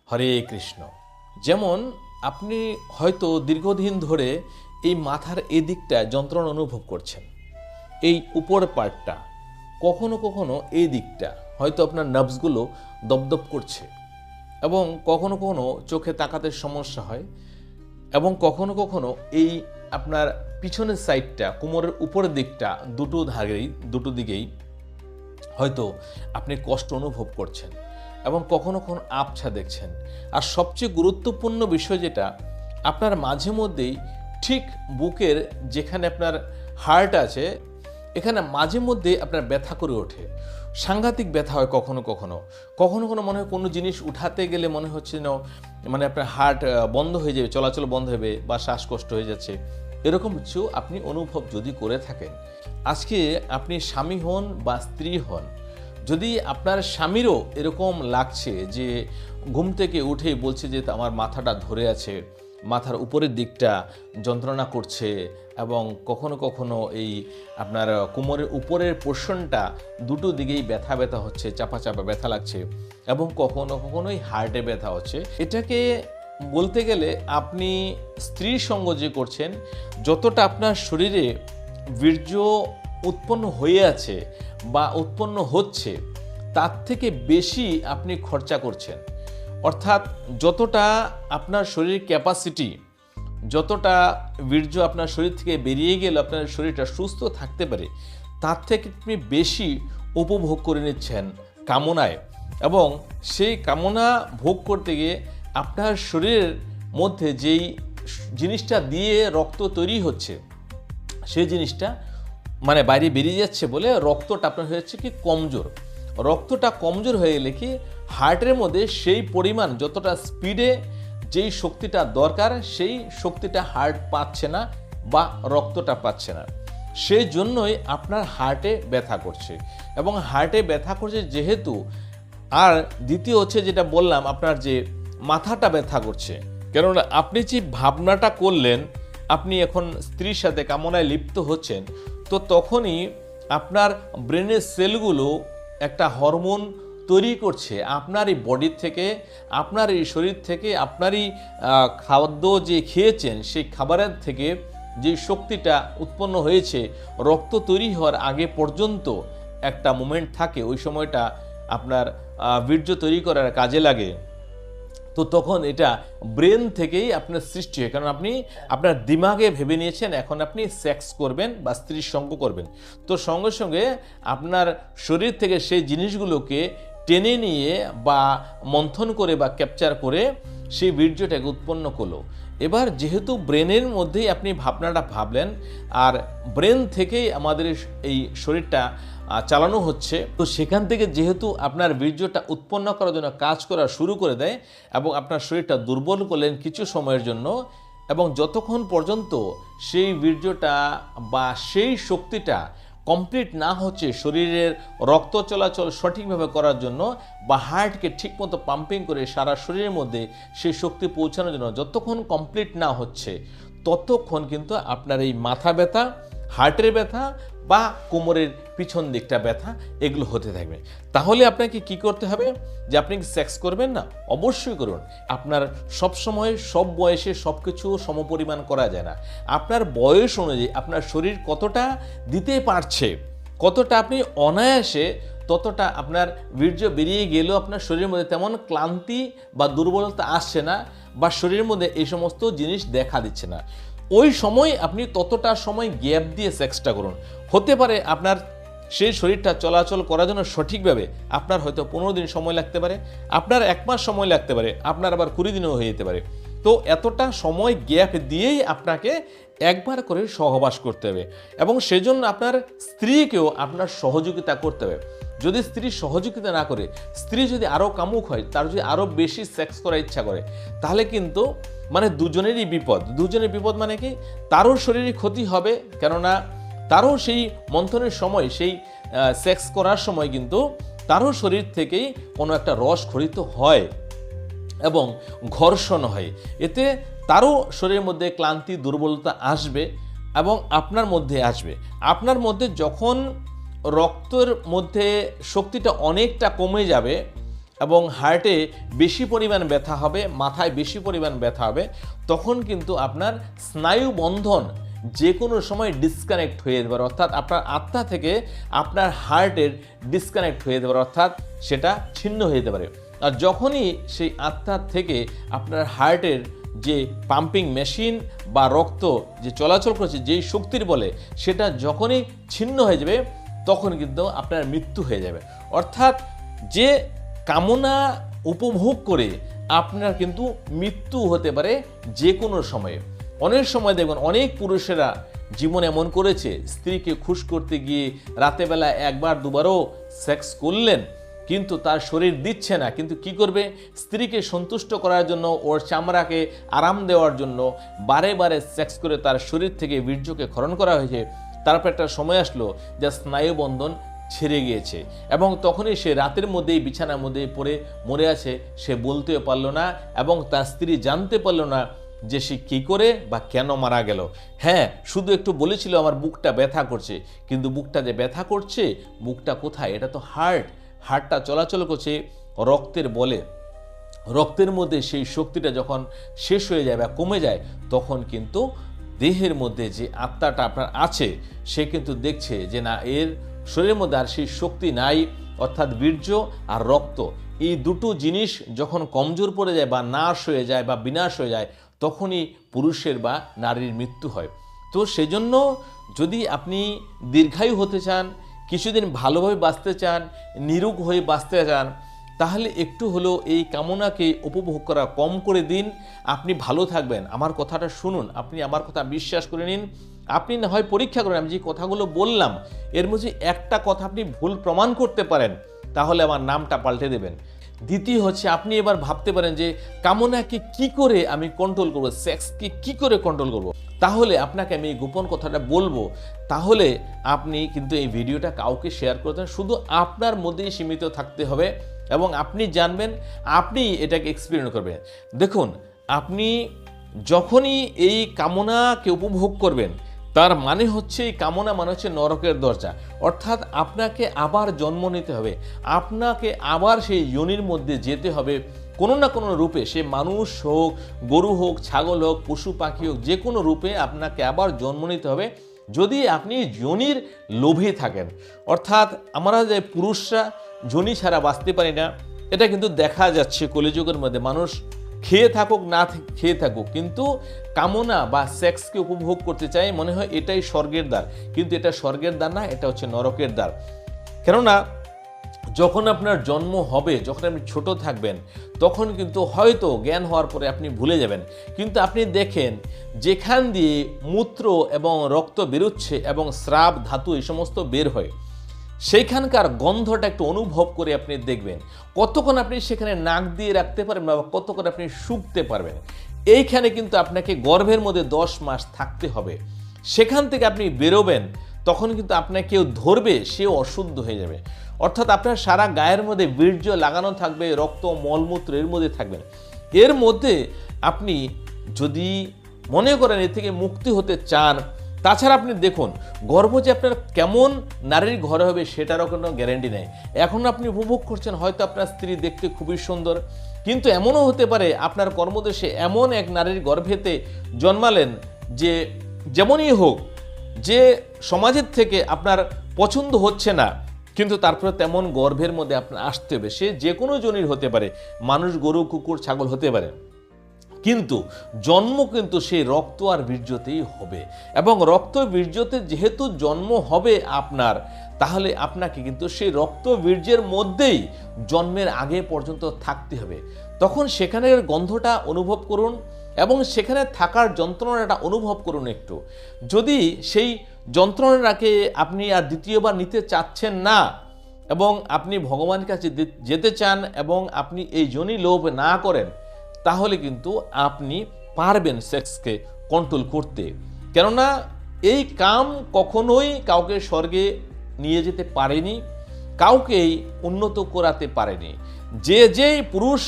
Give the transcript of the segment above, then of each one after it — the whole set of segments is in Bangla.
হরে কৃষ্ণ। যেমন আপনি হয়তো দীর্ঘদিন ধরে এই মাথার এই দিকটা যন্ত্রণা অনুভব করছেন, এই উপর পার্টটা, কখনো কখনো এই দিকটা হয়তো আপনার নার্ভসগুলো দপদপ করছে, এবং কখনো কখনো চোখে তাকাতে সমস্যা হয়, এবং কখনো কখনো এই আপনার পিছনের সাইডটা, কোমরের উপরের দিকটা দুটো দিকেই হয়তো আপনি কষ্ট অনুভব করছেন, এবং কখনো কখনো আবছা দেখছেন। আর সবচেয়ে গুরুত্বপূর্ণ বিষয় যেটা, আপনার মাঝে মধ্যেই ঠিক বুকের যেখানে আপনার হার্ট আছে, এখানে মাঝে মধ্যে আপনার ব্যথা করে ওঠে, সাংঘাতিক ব্যথা হয়। কখনো কখনো কখনো কখনো মনে হয় কোনো জিনিস উঠাতে গেলে মনে হচ্ছে না, মানে আপনার হার্ট বন্ধ হয়ে যাবে, চলাচল বন্ধ হবে, বা শ্বাসকষ্ট হয়ে যাচ্ছে। এরকম কিছু আপনি অনুভব যদি করে থাকেন, আজকে আপনি স্বামী হন বা স্ত্রী হন, যদি আপনার স্বামীরও এরকম লাগছে যে ঘুম থেকে উঠেই বলছে যে আমার মাথাটা ধরে আছে, মাথার উপরের দিকটা যন্ত্রণা করছে, এবং কখনো কখনো এই আপনার কোমরের উপরের পোর্শনটা দুটো দিকেই ব্যথা ব্যথা হচ্ছে, চাপা চাপা ব্যথা লাগছে, এবং কখনো কখনোই হার্টে ব্যথা হচ্ছে, এটাকে বলতে গেলে আপনি স্ত্রীর সঙ্গ যে করছেন, যতটা আপনার শরীরে বীর্য উৎপন্ন হয়ে আছে বা উৎপন্ন হচ্ছে, তার থেকে বেশি আপনি খরচা করছেন। অর্থাৎ যতটা আপনার শরীরের ক্যাপাসিটি, যতটা বীর্য আপনার শরীর থেকে বেরিয়ে গেলে আপনার শরীরটা সুস্থ থাকতে পারে, তার থেকে আপনি বেশি উপভোগ করে নিচ্ছেন কামনায়, এবং সেই কামনা ভোগ করতে গিয়ে আপনার শরীরের মধ্যে যেই জিনিসটা দিয়ে রক্ত তৈরি হচ্ছে, সেই জিনিসটা মানে বাইরে বেরিয়ে যাচ্ছে বলে রক্তটা আপনার হয়ে যাচ্ছে কি কমজোর। রক্তটা কমজোর হয়ে গেলে কি হার্টের মধ্যে সেই পরিমাণ, যতটা স্পিডে যেই শক্তিটা দরকার, সেই শক্তিটা হার্ট পাচ্ছে না বা রক্তটা পাচ্ছে না। সেই জন্যই আপনার হার্টে ব্যথা করছে, এবং হার্টে ব্যথা করছে যেহেতু, আর দ্বিতীয় হচ্ছে যেটা বললাম, আপনার যে মাথাটা ব্যথা করছে, কেননা আপনি যে ভাবনাটা করলেন, আপনি এখন স্ত্রীর সাথে কামনায় লিপ্ত হচ্ছেন, তো তখনই আপনার ব্রেনের সেলগুলো একটা হরমোন তৈরি করছে আপনার এই বডির থেকে, আপনার এই শরীর থেকে, আপনারই খাদ্য যে খেয়েছেন সেই খাবারের থেকে যে শক্তিটা উৎপন্ন হয়েছে, রক্ত তৈরি হওয়ার আগে পর্যন্ত একটা মোমেন্ট থাকে, ওই সময়টা আপনার বীর্য তৈরি করার কাজে লাগে। তো তখন এটা ব্রেন থেকেই আপনার সৃষ্টি হয়, কারণ আপনি আপনার দিমাগে ভেবে নিয়েছেন এখন আপনি সেক্স করবেন বা স্ত্রীর সঙ্গ করবেন, তো সঙ্গে সঙ্গে আপনার শরীর থেকে সেই জিনিসগুলোকে টেনে নিয়ে বা মন্থন করে বা ক্যাপচার করে সেই বীর্যটাকে উৎপন্ন করলো। এবার যেহেতু ব্রেনের মধ্যেই আপনি ভাবনাটা ভাবলেন, আর ব্রেন থেকেই আমাদের এই শরীরটা চালানো হচ্ছে, তো সেখান থেকে যেহেতু আপনার বীর্যটা উৎপন্ন করার জন্য কাজ করা শুরু করে দেয়, এবং আপনার শরীরটা দুর্বল করলেন কিছু সময়ের জন্য, এবং যতক্ষণ পর্যন্ত সেই বীর্যটা বা সেই শক্তিটা কমপ্লিট না হচ্ছে শরীরের রক্ত চলাচল সঠিকভাবে করার জন্য, বা হার্টকে ঠিকমতো পাম্পিং করে সারা শরীরের মধ্যে সেই শক্তি পৌঁছানোর জন্য যতক্ষণ কমপ্লিট না হচ্ছে, ততক্ষণ কিন্তু আপনার এই মাথা ব্যথা, হার্টের ব্যথা বা কোমরের পিছন দিকটা ব্যথা, এগুলো হতে থাকবে। তাহলে আপনাকে কি করতে হবে, যে আপনি কি সেক্স করবেন না? অবশ্যই করুন। আপনার সব সময় সব বয়সে সব কিছু সমপরিমাণ করা যায় না। আপনার বয়স অনুযায়ী আপনার শরীর কতটা দিতে পারছে, কতটা আপনি অনায়াসে, ততটা আপনার বীর্য বেরিয়ে গেলেও আপনার শরীরের মধ্যে তেমন ক্লান্তি বা দুর্বলতা আসছে না, বা শরীরের মধ্যে এই সমস্ত জিনিস দেখা দিচ্ছে না। ওই সময় আপনি ততটা সময় গ্যাপ দিয়ে সেক্সটা করুন। হতে পারে আপনার সেই শরীরটা চলাচল করার জন্য সঠিকভাবে আপনার হয়তো 15 দিন সময় লাগতে পারে, আপনার 1 মাস সময় লাগতে পারে, আপনার আবার 20 দিনও হয়ে যেতে পারে। তো এতটা সময় গ্যাপ দিয়েই আপনাকে একবার করে সহবাস করতে হবে, এবং সেজন্য আপনার স্ত্রীকেও আপনার সহযোগিতা করতে হবে। যদি স্ত্রী সহযোগিতা না করে, স্ত্রী যদি আরও কামুক হয়, তার যদি আরও বেশি সেক্স করার ইচ্ছা করে, তাহলে কিন্তু মানে দুজনেরই বিপদ। দুজনের বিপদ মানে কি, তারও শরীরে ক্ষতি হবে, কেননা তারও সেই মন্থনের সময়, সেই সেক্স করার সময় কিন্তু তারও শরীর থেকেই কোনো একটা রস খরিত হয় এবং ঘর্ষণ হয়। এতে তারও শরীরের মধ্যে ক্লান্তি, দুর্বলতা আসবে, এবং আপনার মধ্যে আসবে। আপনার মধ্যে যখন রক্তের মধ্যে শক্তিটা অনেকটা কমে যাবে, এবং হার্টে বেশি পরিমাণ ব্যথা হবে, মাথায় বেশি পরিমাণ ব্যথা হবে, তখন কিন্তু আপনার স্নায়ু বন্ধন যে কোনো সময় ডিসকানেক্ট হয়ে যেতে পারে, অর্থাৎ আপনার আত্মা থেকে আপনার হার্টের ডিসকানেক্ট হয়ে যেতে পারে, অর্থাৎ সেটা ছিন্ন হয়ে যেতে পারে। আর যখনই সেই আত্মার থেকে আপনার হার্টের যে পাম্পিং মেশিন বা রক্ত যে চলাচল করছে যেই শক্তির বলে, সেটা যখনই ছিন্ন হয়ে যাবে তখন কিন্তু আপনার মৃত্যু হয়ে যাবে। অর্থাৎ যে কামনা উপভোগ করে আপনার কিন্তু মৃত্যু হতে পারে যে কোনো সময়ে। অনেক সময় দেখবেন অনেক পুরুষেরা জীবন এমন করেছে, স্ত্রীকে খুশ করতে গিয়ে রাতেবেলা একবার দুবারও সেক্স করলেন, কিন্তু তার শরীর দিচ্ছে না, কিন্তু কি করবে, স্ত্রীকে সন্তুষ্ট করার জন্য, ওর চামড়াকে আরাম দেওয়ার জন্য বারে বারে সেক্স করে তার শরীর থেকে বীর্যকে ক্ষরণ করা হয়েছে। তারপর একটা সময় আসলো যা স্নায়ুবন্ধন ছেড়ে গিয়েছে এবং তখনই সে রাতের মধ্যেই বিছানার মধ্যে পড়ে মরে আছে, সে বলতেও পারলো না এবং তার স্ত্রী জানতে পারলো না যে সে কী করে বা কেন মারা গেল। হ্যাঁ, শুধু একটু বলেছিল আমার বুকটা ব্যথা করছে, কিন্তু বুকটা যে ব্যথা করছে, বুকটা কোথায়? এটা তো হার্টটা চলাচল করছে রক্তের বলে। রক্তের মধ্যে সেই শক্তিটা যখন শেষ হয়ে যায় বা কমে যায়, তখন কিন্তু দেহের মধ্যে যে আত্মাটা আপনার আছে সে কিন্তু দেখছে যে না, এর শরীরের মধ্যে আর সেই শক্তি নাই, অর্থাৎ বীর্য আর রক্ত এই দুটো জিনিস যখন কমজোর পড়ে যায় বা নাশ হয়ে যায় বা বিনাশ হয়ে যায়, তখনই পুরুষের বা নারীর মৃত্যু হয়। তো সেজন্য যদি আপনি দীর্ঘায়ু হতে চান, কিছুদিন ভালোভাবে বাঁচতে চান, নিরোগ হয়ে বাঁচতে চান, তাহলে একটু হলেও এই কামনাকে উপভোগ করা কম করে দিন, আপনি ভালো থাকবেন। আমার কথাটা শুনুন, আপনি আমার কথা বিশ্বাস করে নিন, আপনি না হয় পরীক্ষা করেন আমি যে কথাগুলো বললাম এর মধ্যে একটা কথা আপনি ভুল প্রমাণ করতে পারেন, তাহলে আমার নামটা পাল্টে দেবেন। দ্বিতীয় হচ্ছে, আপনি এবার ভাবতে পারেন যে কামনাকে কি করে আমি কন্ট্রোল করব, সেক্সকে কি করে কন্ট্রোল করব। তাহলে আপনাকে আমি এই গোপন কথাটা বলবো, তাহলে আপনি কিন্তু এই ভিডিওটা কাউকে শেয়ার করতেন, শুধু আপনার মধ্যেই সীমিত থাকতে হবে এবং আপনি জানবেন, আপনি এটাকে এক্সপেরিয়েন্স করবেন। দেখুন, আপনি যখনই এই কামনাকে উপভোগ করবেন, তার মানে হচ্ছে এই কামনা মানে হচ্ছে নরকের দরজা, অর্থাৎ আপনাকে আবার জন্ম নিতে হবে, আপনাকে আবার সেই যোনির মধ্যে যেতে হবে কোনো না কোনো রূপে, সে মানুষ হোক, গরু হোক, ছাগল হোক, পশু পাখি হোক, যে কোনো রূপে আপনাকে আবার জন্ম নিতে হবে যদি আপনি যোনির লোভে থাকেন। অর্থাৎ আমরা যে পুরুষরা যোনি ছাড়া বাঁচতে পারি না, এটা কিন্তু দেখা যাচ্ছে কলিযুগের মধ্যে। মানুষ খেয়ে থাকুক না খেয়ে থাকুক, কিন্তু কামনা বা সেক্সকে উপভোগ করতে চাই, মনে হয় এটাই স্বর্গের দ্বার, কিন্তু এটা স্বর্গের দ্বার না, এটা হচ্ছে নরকের দ্বার। কেননা যখন আপনার জন্ম হবে, যখন আপনি ছোট থাকবেন, তখন কিন্তু হয়তো জ্ঞান হওয়ার পরে আপনি ভুলে যাবেন, কিন্তু আপনি দেখেন যেখান দিয়ে মূত্র এবং রক্ত বেরোচ্ছে এবং স্রাব ধাতু এই সমস্ত বের হয়, সেইখানকার গন্ধটা একটু অনুভব করে আপনি দেখবেন কতক্ষণ আপনি সেখানে নাক দিয়ে রাখতে পারবেন বা কতক্ষণ আপনি শুকতে পারবেন। এইখানে কিন্তু আপনাকে গর্ভের মধ্যে 10 মাস থাকতে হবে। সেখান থেকে আপনি বেরোবেন, তখন কিন্তু আপনাকে কেউ ধরবে, সেও অশুদ্ধ হয়ে যাবে। অর্থাৎ আপনার সারা গায়ের মধ্যে বীর্য লাগানো থাকবে, রক্ত মলমূত্র এর মধ্যে থাকবেন। এর মধ্যে আপনি যদি মনে করেন এর থেকে মুক্তি হতে চান, তাছাড়া আপনি দেখুন গর্ভ যে আপনার কেমন নারীর ঘরে হবে সেটারও কোনো গ্যারেন্টি নেই। এখন আপনি উপভোগ করছেন, হয়তো আপনার স্ত্রী দেখতে খুবই সুন্দর, কিন্তু এমনও হতে পারে আপনার কর্মদেশে এমন এক নারীর গর্ভেতে জন্মালেন যে যেমনই হোক, যে সমাজের থেকে আপনার পছন্দ হচ্ছে না, কিন্তু তারপরে তেমন গর্ভের মধ্যে আপনার আসতে হবে। সে যে কোনো জনির হতে পারে, মানুষ, গরু, কুকুর, ছাগল হতে পারে, কিন্তু জন্ম কিন্তু সেই রক্ত আর বীর্যতেই হবে। এবং রক্ত বীর্যতে যেহেতু জন্ম হবে আপনার, তাহলে আপনাকে কিন্তু সেই রক্ত বীর্যের মধ্যেই জন্মের আগে পর্যন্ত থাকতে হবে। তখন সেখানের গন্ধটা অনুভব করুন এবং সেখানে থাকার যন্ত্রণাটা অনুভব করুন একটু। যদি সেই যন্ত্রণাটাকে আপনি আর দ্বিতীয়বার নিতে চাচ্ছেন না এবং আপনি ভগবানের কাছে যেতে চান এবং আপনি এই যোনি লোভ না করেন, তাহলে কিন্তু আপনি পারবেন সেক্সকে কন্ট্রোল করতে। কেননা এই কাম কখনোই কাউকে স্বর্গে নিয়ে যেতে পারেনি, কাউকেই উন্নত করাতে পারেনি। যেই পুরুষ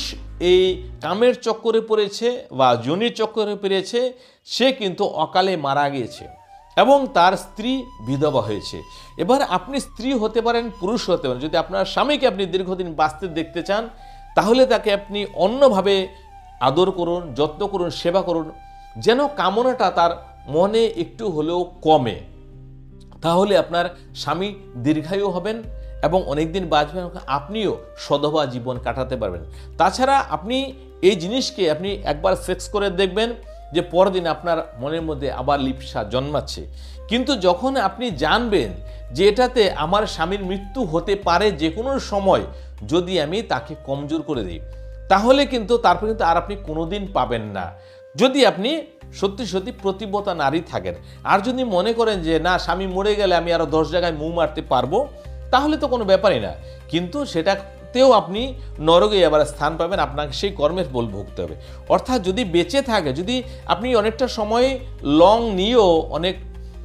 এই কামের চক্করে পড়েছে বা যোনির চক্করে পড়েছে, সে কিন্তু অকালে মারা গিয়েছে এবং তার স্ত্রী বিধবা হয়েছে। এবার আপনি স্ত্রী হতে পারেন, পুরুষ হতে পারেন, যদি আপনার স্বামীকে আপনি দীর্ঘদিন বাঁচতে দেখতে চান, তাহলে তাকে আপনি অন্যভাবে আদর করুন, যত্ন করুন, সেবা করুন, যেন কামনাটা তার মনে একটু হলেও কমে। তাহলে আপনার স্বামী দীর্ঘায়ু হবেন এবং অনেকদিন বাঁচবেন, আপনিও সধবা জীবন কাটাতে পারবেন। তাছাড়া আপনি এই জিনিসকে আপনি একবার ফিক্স করে দেখবেন যে পরদিন আপনার মনের মধ্যে আবার লিপ্সা জন্মাচ্ছে। কিন্তু যখন আপনি জানবেন যে এটাতে আমার স্বামীর মৃত্যু হতে পারে যে কোনো সময় যদি আমি তাকে কমজোর করে দিই, তাহলে কিন্তু তারপর কিন্তু আর আপনি কোনোদিন পাবেন না। যদি আপনি সত্যি সত্যি প্রতিব্রতা নারী থাকেন। আর যদি মনে করেন যে না, স্বামী মরে গেলে আমি আরও 10 জায়গায় মুখ মারতে পারবো, তাহলে তো কোনো ব্যাপারই না। কিন্তু সেটাতেও আপনি নরকে আবার স্থান পাবেন, আপনাকে সেই কর্মের বল ভুগতে হবে। অর্থাৎ যদি বেঁচে থাকে, যদি আপনি অনেকটা সময় লং নিয়েও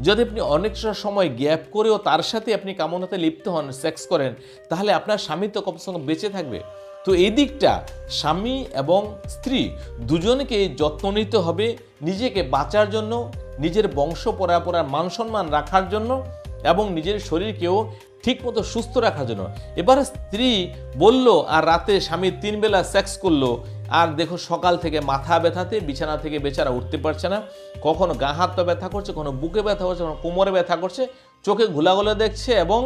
যদি আপনি অনেকটা সময় গ্যাপ করেও তার সাথে আপনি কামনাতে লিপ্ত হন, সেক্স করেন, তাহলে আপনার স্বামী তো কমসে কম বেঁচে থাকবে। তো এই দিকটা স্বামী এবং স্ত্রী দুজনকে যত্ন নিতে হবে, নিজেকে বাঁচার জন্য, নিজের বংশ পরম্পরার মান সম্মান রাখার জন্য এবং নিজের শরীরকেও ঠিকমতো সুস্থ রাখার জন্য। এবার স্ত্রী বলল আর রাতে স্বামী 3 বেলা সেক্স করলো, আর দেখো সকাল থেকে মাথা ব্যথাতে বিছানা থেকে বেচারা উঠতে পারছে না, কখনো গা হাত পা ব্যথা করছে, কখনো বুকে ব্যথা করছে, কখনো কোমরে ব্যথা করছে, চোখে ঘোলাঘোলা দেখছে এবং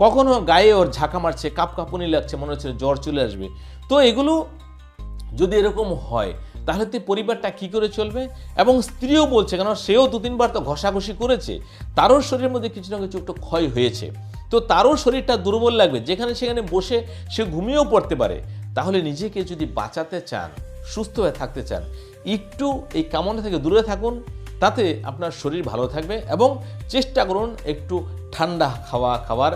কখনো গায়ে ওর ঝাঁকা মারছে, কাঁপুনি লাগছে, মনে হচ্ছে জ্বর চলে আসবে। তো এগুলো যদি এরকম হয় তাহলে তো পরিবারটা কি করে চলবে? এবং স্ত্রীও বলছে, কেন সেও 2-3 বার তো ঘষাঘষি করেছে, তারও শরীরের মধ্যে কিছু না কিছু একটু ক্ষয় হয়েছে, তো তারও শরীরটা দুর্বল লাগবে, যেখানে সেখানে বসে সে ঘুমিয়েও পড়তে পারে। তাহলে নিজেকে যদি বাঁচাতে চান, সুস্থ হয়ে থাকতে চান, একটু এই কামনা থেকে দূরে থাকুন, তাতে আপনার শরীর ভালো থাকবে। এবং চেষ্টা করুন একটু ঠান্ডা খাবার,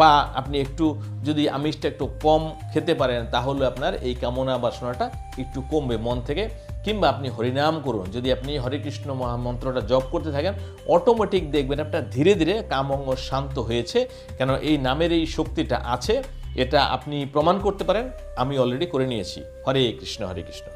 বা আপনি একটু যদি আমিষটা একটু কম খেতে পারেন, তাহলে আপনার এই কামনা বাসনাটা একটু কমবে মন থেকে। কিংবা আপনি হরিনাম করুন, যদি আপনি হরে কৃষ্ণ মহামন্ত্রটা জপ করতে থাকেন, অটোমেটিক দেখবেন আপনার ধীরে ধীরে কামঙ্গ শান্ত হয়েছে। কেন এই নামের এই শক্তিটা আছে, এটা আপনি প্রমাণ করতে পারেন, আমি অলরেডি করে নিয়েছি। হরে কৃষ্ণ, হরে কৃষ্ণ।